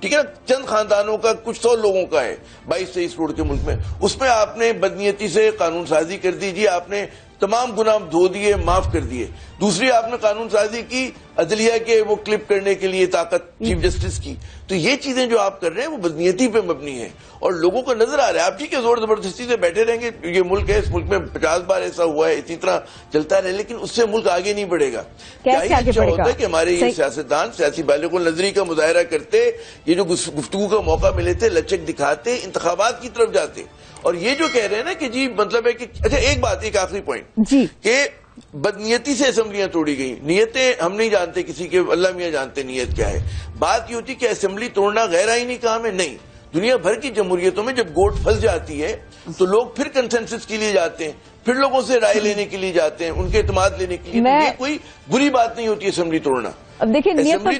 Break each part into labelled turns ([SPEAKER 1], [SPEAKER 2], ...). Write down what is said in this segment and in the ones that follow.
[SPEAKER 1] ٹھیک ہے نا, چند خاندانوں کا, کچھ 100 لوگوں کا ہے 22-23 کروڑ کے ملک میں, اس میں آپ نے بدنیتی سے قانون سازی کر دیجیے, آپ نے تمام گناہ دھو دیے, معاف کر دیے. دوسری آپ نے قانون سازی کی عدلیہ کے وہ کلپ کرنے کے لیے طاقت چیف جسٹس کی. تو یہ چیزیں جو آپ کر رہے ہیں وہ بدنیتی پہ مبنی ہیں اور لوگوں کو نظر آ رہا ہے. آپ ٹھیک ہے زور زبردستی سے بیٹھے رہیں گے, یہ ملک ہے, اس ملک میں 50 بار ایسا ہوا ہے, اسی طرح چلتا رہے, لیکن اس سے ملک آگے نہیں بڑھے گا. کیا یہ اچھا ہوتا ہے کہ ہمارے یہ سیاستدان سیاسی بالغ النظری کا مظاہرہ کرتے, یہ جو گفتگو کا موقع ملے تھے لچک دکھاتے, انتخابات کی طرف جاتے, اور یہ جو کہہ رہے ہیں نا کہ جی مطلب ہے کہ اچھا ایک بات, ایک آخری پوائنٹ
[SPEAKER 2] جی
[SPEAKER 1] کہ بدنیتی سے اسمبلیاں توڑی گئی. نیتیں ہم نہیں جانتے کسی کے, اللہ میاں جانتے نیت کیا ہے. بات یہ ہوتی کہ اسمبلی توڑنا غیر آئینی کام ہے, نہیں. دنیا بھر کی جمہوریتوں میں جب گوٹ پھنس جاتی ہے تو لوگ پھر کنسنسس کے لیے جاتے ہیں, پھر لوگوں سے رائے لینے کے لیے جاتے ہیں, ان کے اعتماد لینے کے لیے. یہ کوئی بری بات نہیں ہوتی اسمبلی توڑنا.
[SPEAKER 2] اب دیکھیے نیت پر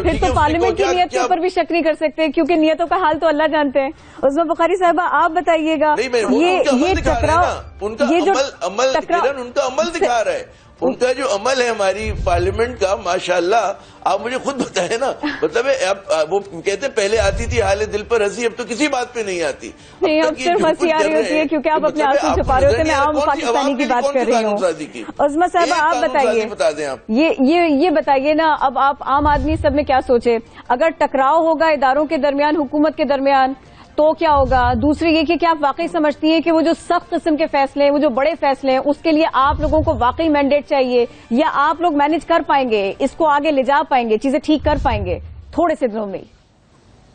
[SPEAKER 2] پھر تو پارلیمنٹ کی نیت کے اوپر بھی شک نہیں کر سکتے, کیونکہ نیتوں کا حال تو اللہ جانتے ہیں. عظمیٰ بخاری صاحبہ آپ بتائیے گا, یہ ٹکراؤ, یہ جو
[SPEAKER 1] ان کا عمل دکھا رہا ہے, ان کا جو عمل ہے ہماری پارلیمنٹ کا, ماشاءاللہ. آپ مجھے خود بتائیں نا, مطلب وہ کہتے ہیں پہلے آتی تھی حال دل پر ہنسی, اب تو کسی بات پہ نہیں آتی.
[SPEAKER 2] نہیں, اب صرف ہنسی آ رہی ہوتی ہے کیونکہ آپ اپنے آنسو چھپا رہے ہوتے ہیں. میں عام پاکستانی کی بات کر رہی ہوں. عظمیٰ صاحبہ آپ بتائیے, یہ بتائیے نا, اب آپ عام آدمی سب میں کیا سوچے, اگر ٹکراؤ ہوگا اداروں کے درمیان, حکومت کے درمیان, تو کیا ہوگا؟ دوسری یہ کہ کیا آپ واقعی سمجھتی ہیں کہ وہ جو سخت قسم کے فیصلے ہیں, وہ جو بڑے فیصلے ہیں, اس کے لیے آپ لوگوں کو واقعی مینڈیٹ چاہیے, یا آپ لوگ مینج کر پائیں گے, اس کو آگے لے جا پائیں گے, چیزیں ٹھیک کر پائیں گے تھوڑے سے دنوں میں؟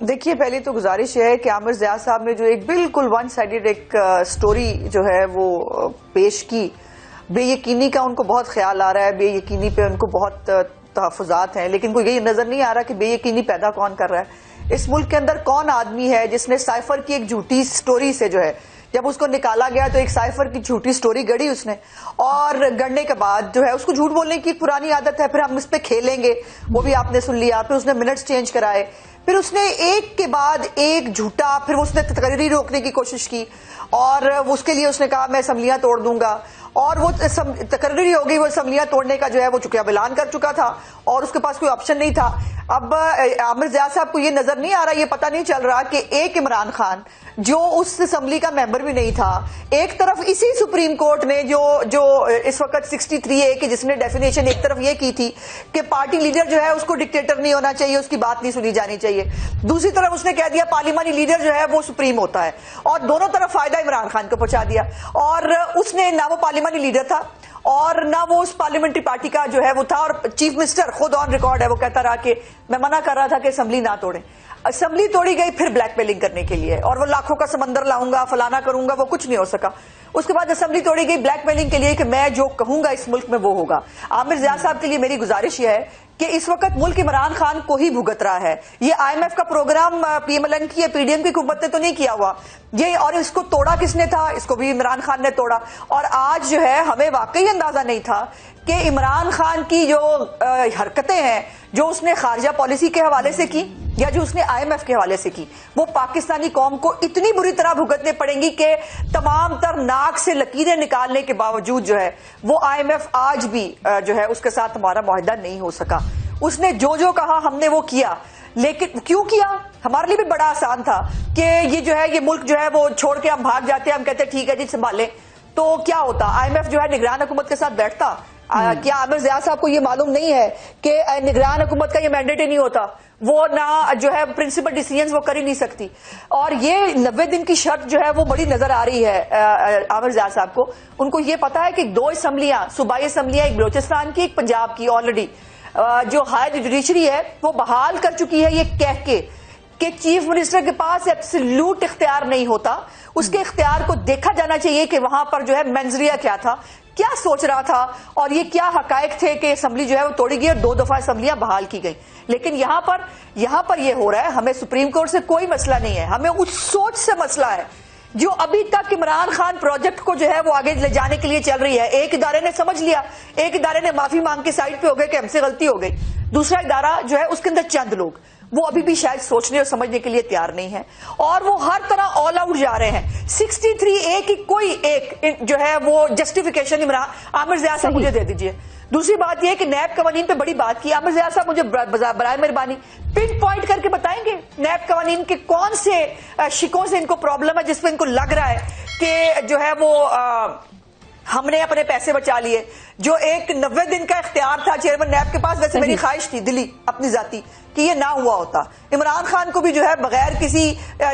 [SPEAKER 3] دیکھیے, پہلی تو گزارش ہے کہ عامر ضیاء صاحب نے جو ایک بالکل ون سائیڈڈ ایک سٹوری جو ہے وہ پیش کی, بے یقینی کا ان کو بہت خیال آ رہا ہے, بے یقینی پہ ان کو بہت تحفظات ہیں, لیکن کوئی یہ نظر نہیں آ رہا کہ بے یقینی پیدا کون کر رہا ہے. اس ملک کے اندر کون آدمی ہے جس نے سائفر کی ایک جھوٹی سٹوری سے جو ہے, جب اس کو نکالا گیا تو ایک سائفر کی جھوٹی سٹوری گڑی اس نے, اور گڑنے کے بعد جو ہے اس کو جھوٹ بولنے کی پرانی عادت ہے, پھر ہم اس پہ کھیلیں گے, وہ بھی آپ نے سن لیا. پھر اس نے منٹس چینج کرائے, پھر اس نے ایک کے بعد ایک جھوٹا, پھر اس نے تقرری روکنے کی کوشش کی, اور اس کے لیے اس نے کہا میں اسمبلیاں توڑ دوں گا, اور وہ تقرری ہو گئی. وہ اسمبلیاں توڑنے کا جو ہے وہ چکہ اعلان کر چکا تھا, اور اس کے پاس کوئی آپشن نہیں تھا. اب عامر ضیاء صاحب کو یہ نظر نہیں آ رہا, یہ پتہ نہیں چل رہا کہ ایک عمران خان جو اس اسمبلی کا ممبر بھی نہیں تھا, ایک طرف اسی سپریم کورٹ نے جو اس وقت 63A کی جس نے ڈیفینیشن ایک طرف یہ کی تھی کہ پارٹی لیڈر جو ہے اس کو ڈکٹیٹر نہیں ہونا چاہیے, اس کی بات نہیں سنی جانی چاہیے, دوسری طرف اس نے کہہ دیا پارلیمانی لیڈر جو ہے وہ سپریم ہوتا ہے, اور دونوں طرف فائدہ عمران خان کو پہنچا دیا. اور اس نے نہ وہ پارلیمانی لیڈر تھا اور نہ وہ اس پارلیمنٹری پارٹی کا جو ہے وہ تھا, اور چیف منسٹر خود آن ریکارڈ ہے, وہ کہتا رہا کہ میں منع کر رہا تھا کہ اسمبلی نہ توڑیں. اسمبلی توڑی گئی پھر بلیک میلنگ کرنے کے لیے, اور وہ لاکھوں کا سمندر لاؤں گا, فلانا کروں گا, وہ کچھ نہیں ہو سکا. اس کے بعد اسمبلی توڑی گئی بلیک میلنگ کے لیے کہ میں جو کہوں گا اس ملک میں وہ ہوگا. عامر ضیاء صاحب کے لیے میری گزارش یہ ہے کہ اس وقت ملک عمران خان کو ہی بھگت رہا ہے. یہ IMF کا پروگرام PMLN کی یا PDM کی حکومت نے تو نہیں کیا ہوا یہ, اور اس کو توڑا کس نے تھا؟ اس کو بھی عمران خان نے توڑا. اور آج جو ہے ہمیں واقعی اندازہ نہیں تھا کہ عمران خان کی جو حرکتیں ہیں, جو اس نے خارجہ پالیسی کے حوالے سے کی یا جو اس نے IMF کے حوالے سے کی, وہ پاکستانی قوم کو اتنی بری طرح بھگتنے پڑیں گی کہ تمام تر ناک سے لکیریں نکالنے کے باوجود جو ہے وہ IMF آج بھی جو ہے اس کے ساتھ ہمارا معاہدہ نہیں ہو سکا. اس نے جو کہا ہم نے وہ کیا, لیکن کیوں کیا؟ ہمارے لیے بھی بڑا آسان تھا کہ یہ جو ہے یہ ملک جو ہے وہ چھوڑ کے ہم بھاگ جاتے ہیں, ہم کہتے ہیں ٹھیک ہے جی سنبھالیں, تو کیا ہوتا؟ IMF جو ہے نگران حکومت کے ساتھ بیٹھتا. کیا عامر ضیاء صاحب کو یہ معلوم نہیں ہے کہ نگران حکومت کا یہ مینڈیٹ ہی نہیں ہوتا, وہ نہ جو ہے پرنسپل ڈیسیژنز وہ کر ہی نہیں سکتی. اور یہ 90 دن کی شرط جو ہے وہ بڑی نظر آ رہی ہے عامر ضیاء صاحب کو. ان کو یہ پتا ہے کہ 2 اسمبلیاں, صوبائی اسمبلیاں, ایک بلوچستان کی ایک پنجاب کی, آلریڈی جو ہائی جوڈیشری ہے وہ بحال کر چکی ہے یہ کہہ کے کہ چیف منسٹر کے پاس ایبسلیوٹ اختیار نہیں ہوتا, اس کے اختیار کو دیکھا جانا چاہیے کہ وہاں پر جو ہے منظریہ کیا تھا, کیا سوچ رہا تھا, اور یہ کیا حقائق تھے کہ اسمبلی جو ہے وہ توڑی گئی اور 2 دفعہ اسمبلیاں بحال کی گئی. لیکن یہاں پر یہ ہو رہا ہے. ہمیں سپریم کورٹ سے کوئی مسئلہ نہیں ہے, ہمیں اس سوچ سے مسئلہ ہے جو ابھی تک عمران خان پروجیکٹ کو جو ہے وہ آگے لے جانے کے لیے چل رہی ہے. ایک ادارے نے سمجھ لیا, ایک ادارے نے معافی مانگ کے سائڈ پہ ہو گئے کہ ہم سے غلطی ہو گئی, دوسرا ادارہ جو ہے اس کے اندر چند لوگ وہ ابھی بھی شاید سوچنے اور سمجھنے کے لیے تیار نہیں ہے، اور وہ ہر طرح آل آؤٹ جا رہے ہیں۔ 63A کی کوئی ایک جو ہے وہ جسٹیفیکیشن عامر ضیاء صاحب مجھے دے دیجئے۔ دوسری بات یہ کہ نیب قوانین پہ بڑی بات کی عامر ضیاء صاحب، مجھے برائے مہربانی پن پوائنٹ کر کے بتائیں گے نیب قوانین کے کون سے شکوں سے ان کو پرابلم ہے جس پہ ان کو لگ رہا ہے کہ جو ہے وہ ہم نے اپنے پیسے بچا لیے۔ جو ایک 90 دن کا اختیار تھا چیئرمین نیب کے پاس، ویسے میری خواہش تھی دلی اپنی ذاتی کہ یہ نہ ہوا ہوتا، عمران خان کو بھی جو ہے بغیر کسی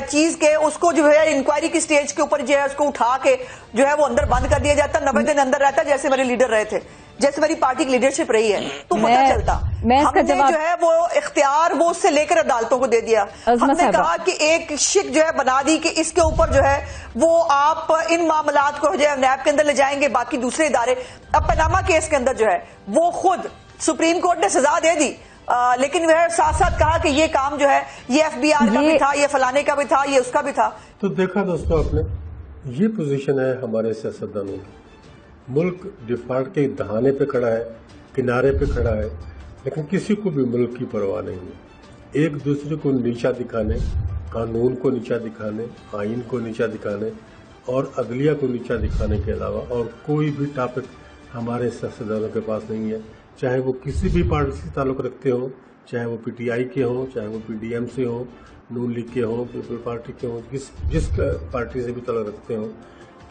[SPEAKER 3] چیز کے اس کو جو ہے انکوائری کی سٹیج کے اوپر جو ہے اس کو اٹھا کے جو ہے وہ اندر بند کر دیا جاتا، 90 دن اندر رہتا جیسے میرے لیڈر رہے تھے، جیسے میری پارٹی کی لیڈرشپ رہی ہے، تو پتہ چلتا۔ ہم نے جو ہے وہ اختیار وہ اس سے لے کر عدالتوں کو دے دیا۔ ہم نے کہا کہ ایک شک جو ہے بنا دی کہ اس کے اوپر جو ہے وہ آپ ان معاملات کو جو ہے نیب کے اندر لے جائیں گے، باقی دوسرے ادارے۔ اب پاناما کیس کے اندر جو ہے وہ خود سپریم کورٹ نے سزا دے دی، لیکن وہ ساتھ ساتھ کہا کہ یہ کام جو ہے یہ FBI کا بھی تھا، یہ فلانے کا بھی تھا، یہ اس کا بھی تھا۔
[SPEAKER 4] تو دیکھا دوستو آپ نے، یہ پوزیشن ہے ہمارے سیاستدانوں کی۔ ملک ڈیفالٹ کے دہانے پہ کھڑا ہے، کنارے پہ کھڑا ہے، لیکن کسی کو بھی ملک کی پرواہ نہیں ہے۔ ایک دوسرے کو نیچا دکھانے، قانون کو نیچا دکھانے، آئین کو نیچا دکھانے اور عدلیہ کو نیچا دکھانے کے علاوہ اور کوئی بھی ٹاپک ہمارے سیاستدانوں کے پاس نہیں ہے، چاہے وہ کسی بھی پارٹی سے تعلق رکھتے ہوں، چاہے وہ PTI کے ہوں، چاہے وہ PDM سے ہوں، نون لیگ کے ہوں، پیپل پارٹی کے ہوں، جس پارٹی سے بھی تعلق رکھتے ہوں،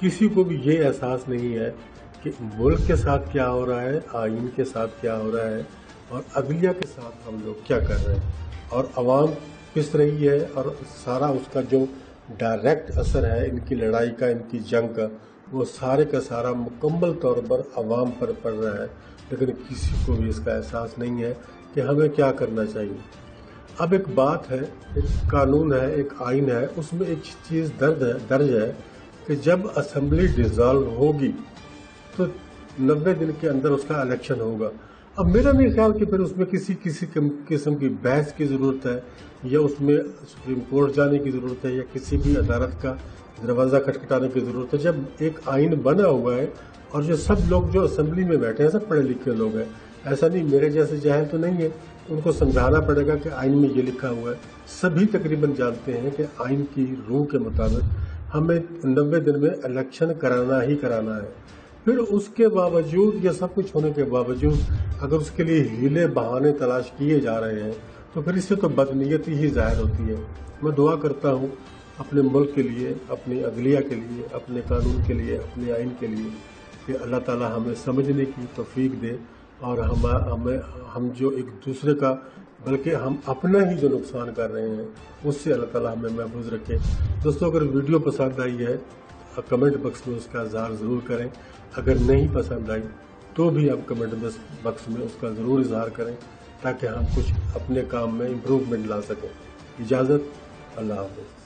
[SPEAKER 4] کسی کو بھی یہ احساس نہیں ہے کہ ملک کے ساتھ کیا ہو رہا ہے، آئین کے ساتھ کیا ہو رہا ہے اور عدلیہ کے ساتھ ہم لوگ کیا کر رہے ہیں، اور عوام پس رہی ہے، اور سارا اس کا جو ڈائریکٹ اثر ہے ان کی لڑائی کا، ان کی جنگ کا، وہ سارے کا سارا مکمل طور پر عوام پر پڑ رہا ہے، لیکن کسی کو بھی اس کا احساس نہیں ہے کہ ہمیں کیا کرنا چاہیے۔ اب ایک بات ہے، ایک قانون ہے، ایک آئین ہے، اس میں ایک چیز درج ہے کہ جب اسمبلی ڈیزالو ہوگی تو 90 دن کے اندر اس کا الیکشن ہوگا۔ اب میرا نہیں خیال کہ پھر اس میں کسی قسم کی بحث کی ضرورت ہے، یا اس میں سپریم کورٹ جانے کی ضرورت ہے، یا کسی بھی عدالت کا دروازہ کھٹکھٹانے کی ضرورت ہے۔ جب ایک آئین بنا ہوا ہے اور جو سب لوگ جو اسمبلی میں بیٹھے ہیں سب پڑھے لکھے لوگ ہیں، ایسا نہیں میرے جیسے جاہل تو نہیں ہے، ان کو سمجھانا پڑے گا کہ آئین میں یہ لکھا ہوا ہے۔ سبھی تقریباً جانتے ہیں کہ آئین کی روح کے مطابق ہمیں 90 دن میں الیکشن کرانا ہی کرانا ہے۔ پھر اس کے باوجود، یہ سب کچھ ہونے کے باوجود اگر اس کے لیے ہیلے بہانے تلاش کیے جا رہے ہیں تو پھر اس سے تو بدنیتی ہی ظاہر ہوتی ہے۔ میں دعا کرتا ہوں اپنے ملک کے لیے، اپنی عدلیہ کے لیے، اپنے قانون کے لیے، اپنے آئین کے لیے کہ اللہ تعالی ہمیں سمجھنے کی توفیق دے، اور ہم جو ایک دوسرے کا بلکہ ہم اپنا ہی جو نقصان کر رہے ہیں اس سے اللہ تعالی ہمیں محفوظ رکھے۔ دوستو، اگر ویڈیو پسند آئی ہے کمنٹ باکس میں اس کا اظہار ضرور کریں، اگر نہیں پسند آئی تو بھی آپ کمنٹ باکس میں اس کا ضرور اظہار کریں تاکہ ہم کچھ اپنے کام میں امپروومنٹ لا سکیں۔ اجازت، اللہ حافظ۔